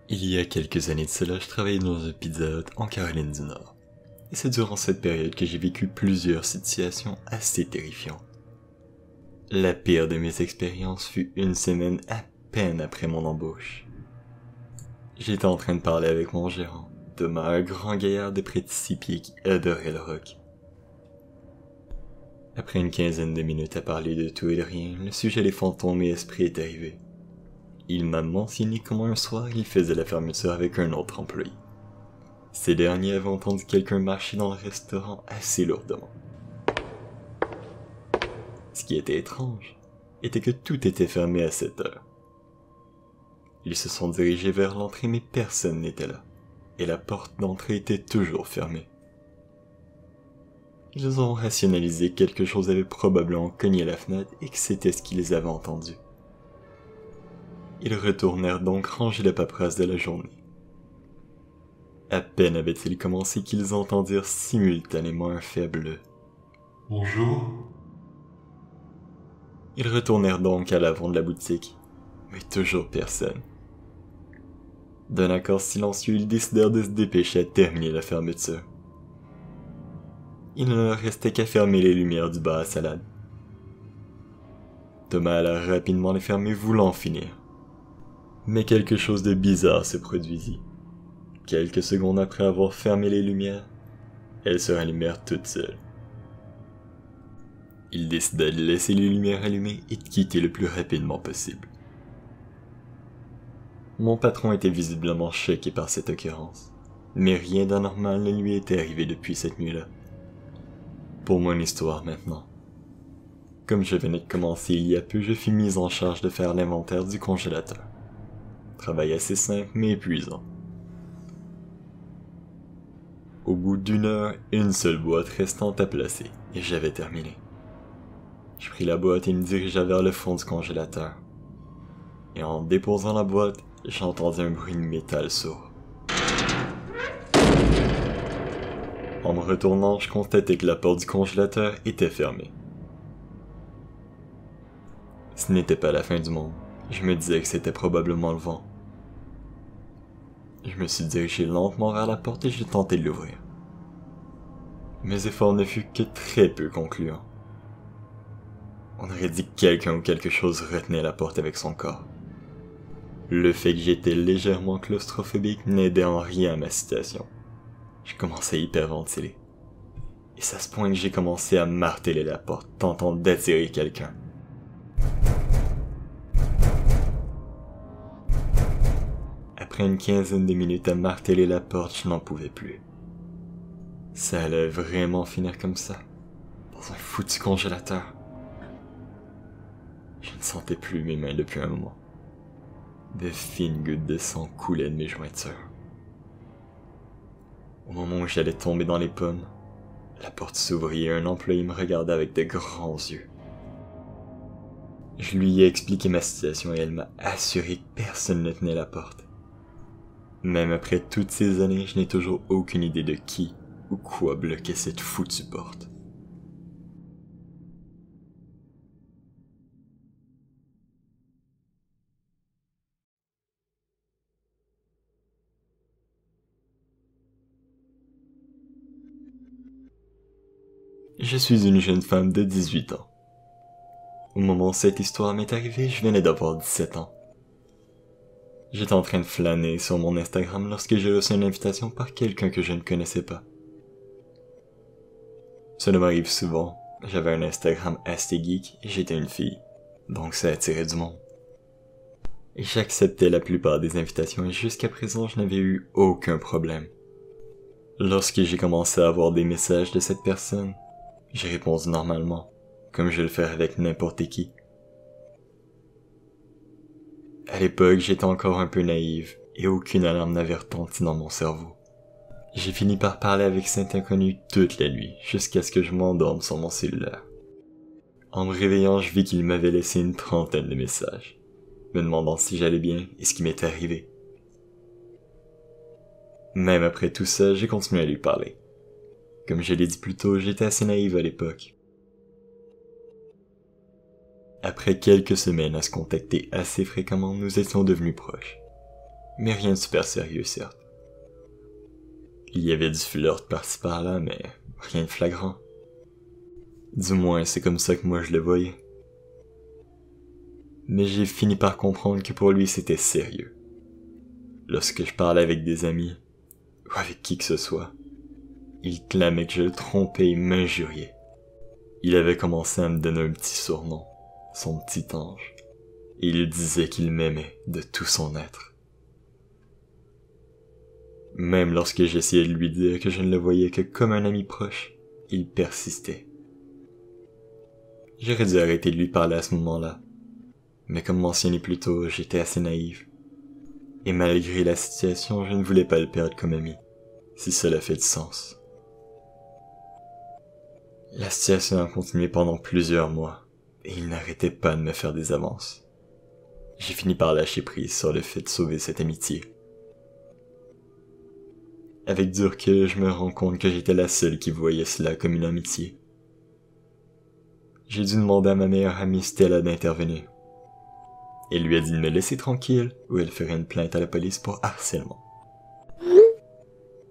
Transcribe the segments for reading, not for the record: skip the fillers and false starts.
Il y a quelques années de cela, je travaillais dans une Pizza Hut en Caroline du Nord. Et c'est durant cette période que j'ai vécu plusieurs situations assez terrifiantes. La pire de mes expériences fut une semaine à peine après mon embauche. J'étais en train de parler avec mon gérant, Thomas, un grand gaillard de près de 6 pieds qui adorait le rock. Après une quinzaine de minutes à parler de tout et de rien, le sujet des fantômes et esprits est arrivé. Il m'a mentionné comment un soir il faisait la fermeture avec un autre employé. Ces derniers avaient entendu quelqu'un marcher dans le restaurant assez lourdement. Ce qui était étrange était que tout était fermé à cette heure. Ils se sont dirigés vers l'entrée mais personne n'était là, et la porte d'entrée était toujours fermée. Ils ont rationalisé que quelque chose avait probablement cogné à la fenêtre et que c'était ce qu'ils avaient entendu. Ils retournèrent donc ranger la paperasse de la journée. À peine avaient-ils commencé qu'ils entendirent simultanément un faible « Bonjour ». Ils retournèrent donc à l'avant de la boutique, mais toujours personne. D'un accord silencieux, ils décidèrent de se dépêcher à terminer la fermeture. Il ne leur restait qu'à fermer les lumières du bar à salade. Thomas alla rapidement les fermer, voulant finir. Mais quelque chose de bizarre se produisit. Quelques secondes après avoir fermé les lumières, elles se rallumèrent toutes seules. Il décida de laisser les lumières allumées et de quitter le plus rapidement possible. Mon patron était visiblement choqué par cette occurrence, mais rien d'anormal ne lui était arrivé depuis cette nuit-là. Pour mon histoire maintenant. Comme je venais de commencer il y a peu, je fus mis en charge de faire l'inventaire du congélateur. Travail assez simple mais épuisant. Au bout d'une heure, une seule boîte restante à placer, et j'avais terminé. Je pris la boîte et me dirigea vers le fond du congélateur. Et en déposant la boîte, j'entendis un bruit de métal sourd. En me retournant, je constatai que la porte du congélateur était fermée. Ce n'était pas la fin du monde. Je me disais que c'était probablement le vent. Je me suis dirigé lentement vers la porte et j'ai tenté de l'ouvrir. Mes efforts ne furent que très peu concluants. On aurait dit que quelqu'un ou quelque chose retenait la porte avec son corps. Le fait que j'étais légèrement claustrophobique n'aidait en rien à ma situation. Je commençais à hyperventiler. Et c'est à ce point que j'ai commencé à marteler la porte, tentant d'attirer quelqu'un. Après une quinzaine de minutes à marteler la porte, je n'en pouvais plus. Ça allait vraiment finir comme ça, dans un foutu congélateur. Je ne sentais plus mes mains depuis un moment. De fines gouttes de sang coulaient de mes jointures. Au moment où j'allais tomber dans les pommes, la porte s'ouvrit et un employé me regarda avec de grands yeux. Je lui ai expliqué ma situation et elle m'a assuré que personne ne tenait la porte. Même après toutes ces années, je n'ai toujours aucune idée de qui ou quoi bloquait cette foutue porte. Je suis une jeune femme de 18 ans. Au moment où cette histoire m'est arrivée, je venais d'avoir 17 ans. J'étais en train de flâner sur mon Instagram lorsque j'ai reçu une invitation par quelqu'un que je ne connaissais pas. Cela m'arrive souvent, j'avais un Instagram assez geek et j'étais une fille, donc ça attirait du monde. Et j'acceptais la plupart des invitations et jusqu'à présent je n'avais eu aucun problème. Lorsque j'ai commencé à avoir des messages de cette personne, j'ai répondu normalement, comme je le ferais avec n'importe qui. À l'époque, j'étais encore un peu naïve, et aucune alarme n'avait retenti dans mon cerveau. J'ai fini par parler avec cet inconnu toute la nuit, jusqu'à ce que je m'endorme sur mon cellulaire. En me réveillant, je vis qu'il m'avait laissé une trentaine de messages, me demandant si j'allais bien et ce qui m'était arrivé. Même après tout ça, j'ai continué à lui parler. Comme je l'ai dit plus tôt, j'étais assez naïve à l'époque. Après quelques semaines à se contacter assez fréquemment, nous étions devenus proches. mais rien de super sérieux certes. Il y avait du flirt par-ci par-là, mais rien de flagrant. Du moins, c'est comme ça que moi je le voyais. Mais j'ai fini par comprendre que pour lui c'était sérieux. Lorsque je parlais avec des amis, ou avec qui que ce soit, il clamait que je le trompais et m'injuriait. Il avait commencé à me donner un petit surnom, son petit ange, et il disait qu'il m'aimait de tout son être. Même lorsque j'essayais de lui dire que je ne le voyais que comme un ami proche, il persistait. J'aurais dû arrêter de lui parler à ce moment-là, mais comme mentionné plus tôt, j'étais assez naïf. Et malgré la situation, je ne voulais pas le perdre comme ami, si cela fait du sens. La situation a continué pendant plusieurs mois, et il n'arrêtait pas de me faire des avances. J'ai fini par lâcher prise sur le fait de sauver cette amitié. Avec du recul, je me rends compte que j'étais la seule qui voyait cela comme une amitié. J'ai dû demander à ma meilleure amie Stella d'intervenir. Elle lui a dit de me laisser tranquille ou elle ferait une plainte à la police pour harcèlement.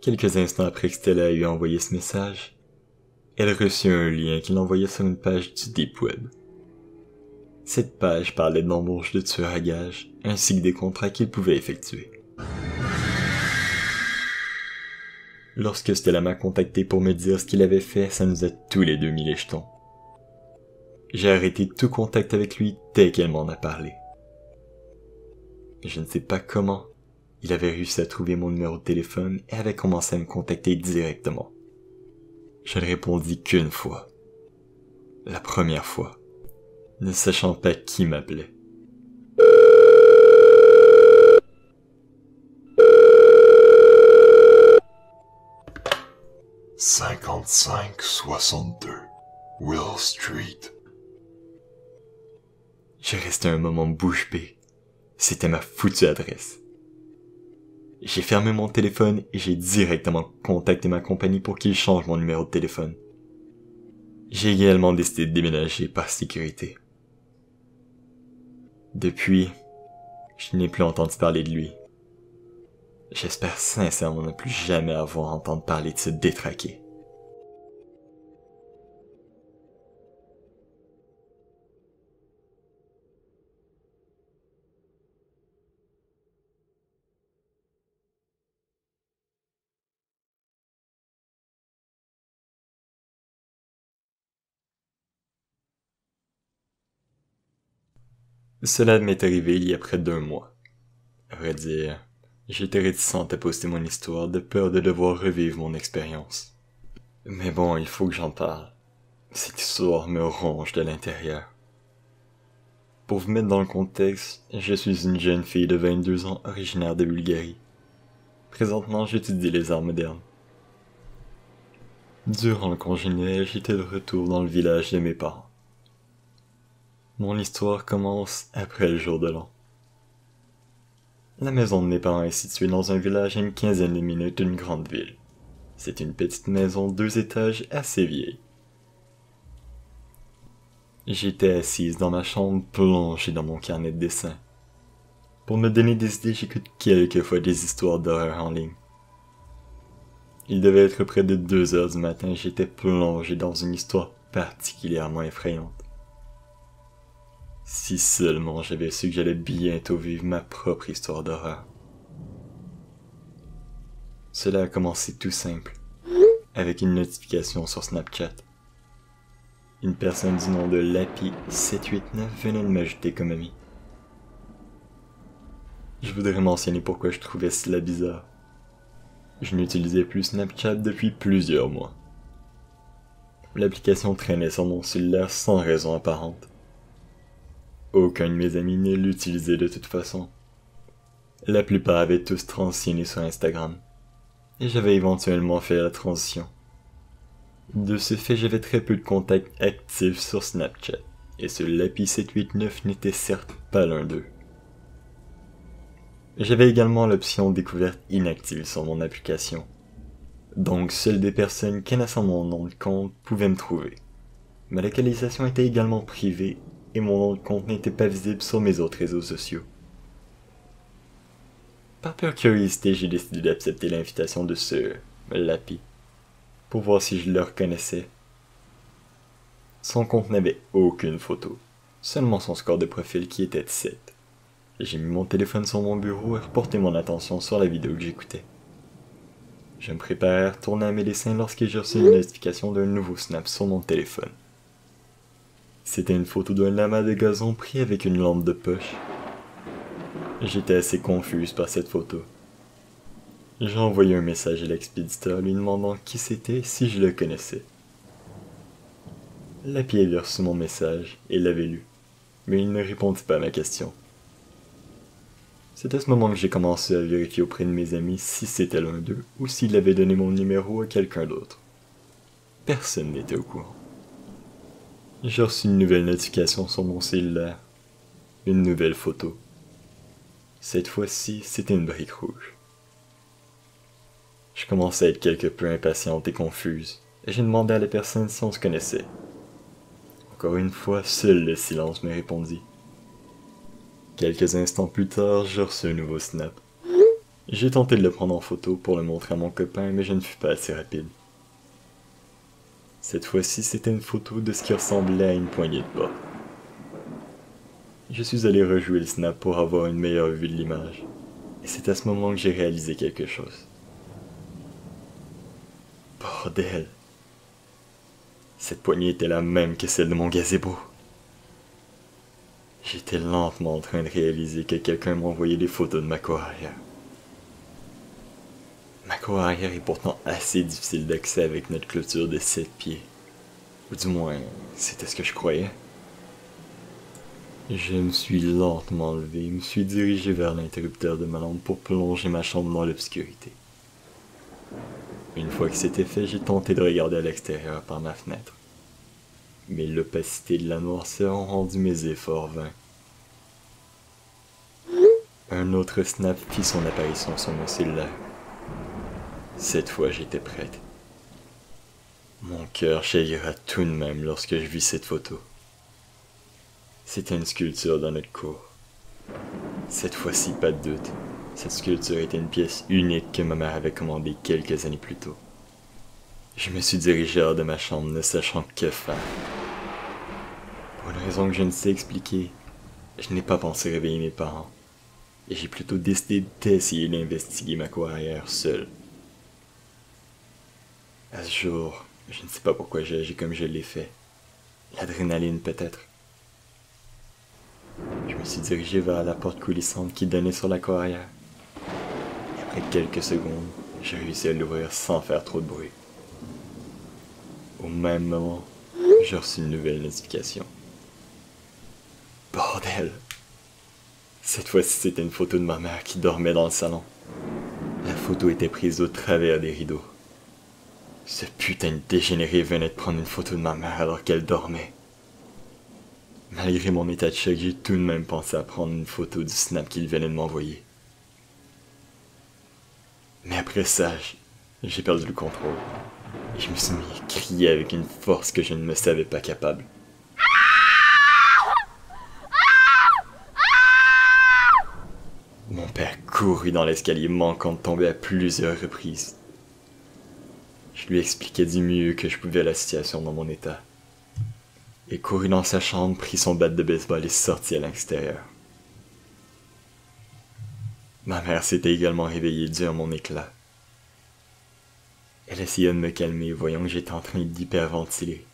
Quelques instants après que Stella eut envoyé ce message, elle reçut un lien qu'il envoyait sur une page du Deep Web. Cette page parlait d'embauche de tueurs à gages, ainsi que des contrats qu'il pouvait effectuer. Lorsque Stella m'a contacté pour me dire ce qu'il avait fait, ça nous a tous les deux mis les jetons. J'ai arrêté tout contact avec lui dès qu'elle m'en a parlé. Je ne sais pas comment, il avait réussi à trouver mon numéro de téléphone et avait commencé à me contacter directement. Je ne répondis qu'une fois. La première fois, ne sachant pas qui m'appelait. « 5562 Will Street. » J'ai resté un moment bouche bée. C'était ma foutue adresse. J'ai fermé mon téléphone et j'ai directement contacté ma compagnie pour qu'ils changent mon numéro de téléphone. J'ai également décidé de déménager par sécurité. Depuis, je n'ai plus entendu parler de lui. J'espère sincèrement ne plus jamais avoir à entendre parler de ce détraqué. Cela m'est arrivé il y a près d'1 mois. À vrai dire, j'étais réticente à poster mon histoire de peur de devoir revivre mon expérience. Mais bon, il faut que j'en parle. Cette histoire me ronge de l'intérieur. Pour vous mettre dans le contexte, je suis une jeune fille de 22 ans originaire de Bulgarie. Présentement, j'étudie les arts modernes. Durant le congé de Noël, j'étais de retour dans le village de mes parents. Mon histoire commence après le jour de l'an. La maison de mes parents est située dans un village à une quinzaine de minutes d'une grande ville. C'est une petite maison 2 étages assez vieille. J'étais assise dans ma chambre plongée dans mon carnet de dessin. Pour me donner des idées, j'écoute quelquefois des histoires d'horreur en ligne. Il devait être près de 2 heures du matin et j'étais plongé dans une histoire particulièrement effrayante. Si seulement j'avais su que j'allais bientôt vivre ma propre histoire d'horreur. Cela a commencé tout simple, avec une notification sur Snapchat. Une personne du nom de Lapi789 venait de m'ajouter comme ami. Je voudrais mentionner pourquoi je trouvais cela bizarre. Je n'utilisais plus Snapchat depuis plusieurs mois. L'application traînait sur mon cellulaire sans raison apparente. Aucun de mes amis ne l'utilisait de toute façon. La plupart avaient tous transitionné sur Instagram. Et j'avais éventuellement fait la transition. De ce fait, j'avais très peu de contacts actifs sur Snapchat. Et ce Lapi789 n'était certes pas l'un d'eux. J'avais également l'option découverte inactive sur mon application. Donc seules des personnes connaissant mon nom de compte pouvaient me trouver. Ma localisation était également privée et mon nom de compte n'était pas visible sur mes autres réseaux sociaux. Par pure curiosité, j'ai décidé d'accepter l'invitation de ce Lapi, pour voir si je le reconnaissais. Son compte n'avait aucune photo, seulement son score de profil qui était de 7. J'ai mis mon téléphone sur mon bureau et reporté mon attention sur la vidéo que j'écoutais. Je me préparais à retourner à mes dessins lorsque j'ai reçu une notification d'un nouveau snap sur mon téléphone. C'était une photo d'un lama de gazon pris avec une lampe de poche. J'étais assez confuse par cette photo. J'ai envoyé un message à l'expéditeur lui demandant qui c'était et si je le connaissais. Lapi avait reçu mon message et l'avait lu, mais il ne répondit pas à ma question. C'est à ce moment que j'ai commencé à vérifier auprès de mes amis si c'était l'un d'eux ou s'il avait donné mon numéro à quelqu'un d'autre. Personne n'était au courant. J'ai reçu une nouvelle notification sur mon cellulaire. Une nouvelle photo. Cette fois-ci, c'était une brique rouge. Je commençais à être quelque peu impatiente et confuse, et j'ai demandé à la personne si on se connaissait. Encore une fois, seul le silence me répondit. Quelques instants plus tard, j'ai reçu un nouveau snap. J'ai tenté de le prendre en photo pour le montrer à mon copain, mais je ne fus pas assez rapide. Cette fois-ci, c'était une photo de ce qui ressemblait à une poignée de porte. Je suis allé rejouer le snap pour avoir une meilleure vue de l'image, et c'est à ce moment que j'ai réalisé quelque chose. Bordel! Cette poignée était la même que celle de mon gazebo. J'étais lentement en train de réaliser que quelqu'un m'envoyait des photos de ma cour arrière. Ma cour arrière est pourtant assez difficile d'accès avec notre clôture de 7 pieds. Ou du moins, c'était ce que je croyais. Je me suis lentement levé et me suis dirigé vers l'interrupteur de ma lampe pour plonger ma chambre dans l'obscurité. Une fois que c'était fait, j'ai tenté de regarder à l'extérieur par ma fenêtre. Mais l'opacité de la noirceur ont rendu mes efforts vains. Un autre snap fit son apparition sur mon cellulaire. Cette fois, j'étais prête. Mon cœur chavira tout de même lorsque je vis cette photo. C'était une sculpture dans notre cour. Cette fois-ci, pas de doute. Cette sculpture était une pièce unique que ma mère avait commandée quelques années plus tôt. Je me suis dirigé hors de ma chambre, ne sachant que faire. Pour une raison que je ne sais expliquer, je n'ai pas pensé réveiller mes parents. Et j'ai plutôt décidé d'essayer d'investiguer ma cour arrière seul. À ce jour, je ne sais pas pourquoi j'ai agi comme je l'ai fait. L'adrénaline peut-être. Je me suis dirigé vers la porte coulissante qui donnait sur la cour arrière. Et après quelques secondes, j'ai réussi à l'ouvrir sans faire trop de bruit. Au même moment, j'ai reçu une nouvelle notification. Bordel! Cette fois-ci, c'était une photo de ma mère qui dormait dans le salon. La photo était prise au travers des rideaux. Ce putain de dégénéré venait de prendre une photo de ma mère alors qu'elle dormait. Malgré mon état de choc, j'ai tout de même pensé à prendre une photo du snap qu'il venait de m'envoyer. Mais après ça, j'ai perdu le contrôle. Et je me suis mis à crier avec une force que je ne me savais pas capable. Mon père courut dans l'escalier manquant de tomber à plusieurs reprises. Je lui expliquais du mieux que je pouvais la situation dans mon état. Et courut dans sa chambre, prit son bat de baseball et sortit à l'extérieur. Ma mère s'était également réveillée dû à mon éclat. Elle essaya de me calmer, voyant que j'étais en train d'hyperventiler.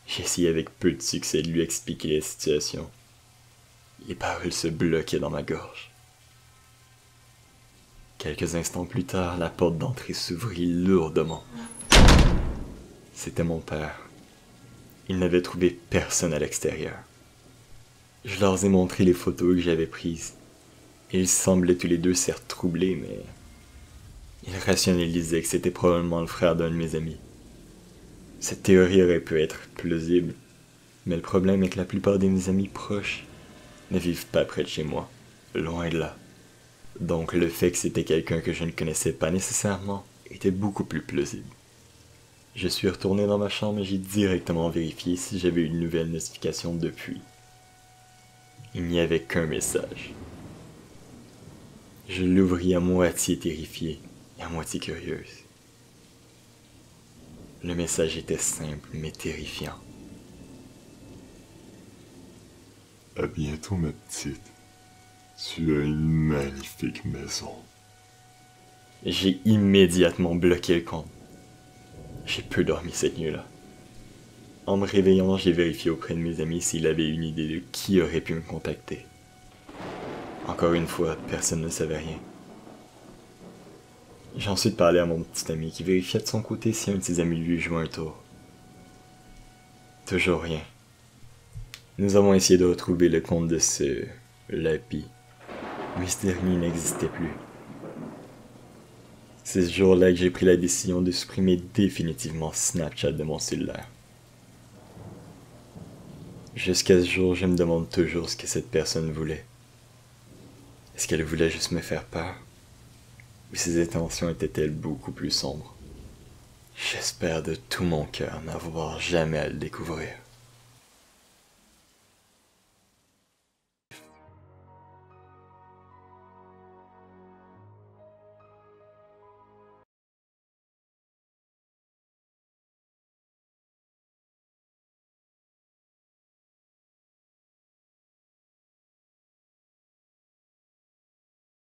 J'essayais avec peu de succès de lui expliquer la situation. Les paroles se bloquaient dans ma gorge. Quelques instants plus tard, la porte d'entrée s'ouvrit lourdement. C'était mon père. Il n'avait trouvé personne à l'extérieur. Je leur ai montré les photos que j'avais prises. Ils semblaient tous les deux certes troublés, mais... Ils rationalisaient que c'était probablement le frère d'un de mes amis. Cette théorie aurait pu être plausible, mais le problème est que la plupart de mes amis proches ne vivent pas près de chez moi, loin de là. Donc le fait que c'était quelqu'un que je ne connaissais pas nécessairement était beaucoup plus plausible. Je suis retourné dans ma chambre et j'ai directement vérifié si j'avais eu une nouvelle notification depuis. Il n'y avait qu'un message. Je l'ouvris à moitié terrifiée et à moitié curieuse. Le message était simple mais terrifiant. À bientôt, ma petite. Tu as une magnifique maison. J'ai immédiatement bloqué le compte. J'ai peu dormi cette nuit-là. En me réveillant, j'ai vérifié auprès de mes amis s'ils avaient une idée de qui aurait pu me contacter. Encore une fois, personne ne savait rien. J'ai ensuite parlé à mon petit ami qui vérifiait de son côté si un de ses amis lui jouait un tour. Toujours rien. Nous avons essayé de retrouver le compte de ce Lappy, mais ce dernier n'existait plus. C'est ce jour-là que j'ai pris la décision de supprimer définitivement Snapchat de mon cellulaire. Jusqu'à ce jour, je me demande toujours ce que cette personne voulait. Est-ce qu'elle voulait juste me faire peur? Ou ses intentions étaient-elles beaucoup plus sombres? J'espère de tout mon cœur n'avoir jamais à le découvrir.